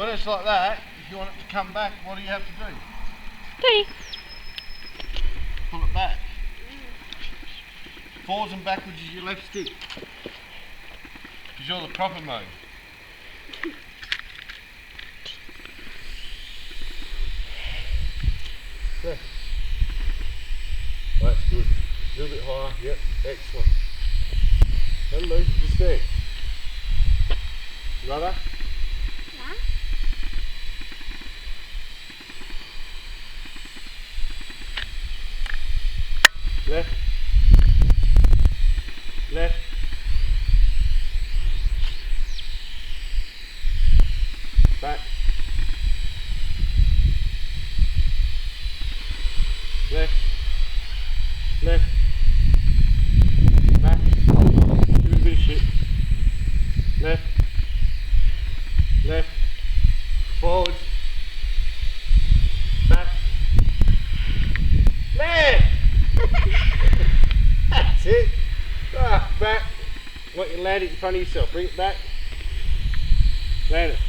When it's like that, if you want it to come back, what do you have to do? Daddy. Pull it back. Forwards and backwards is your left stick. Because you're the proper mode. Yeah. That's good. A little bit higher. Yep, excellent. Hello, just there. Rudder. Yeah. Left. Left. Back. Left. Left. Back. Give it a bit of shit. Left. Left. Forward. Back. Left! That's it. Ah, back. Want you to land it in front of yourself. Bring it back. Land it.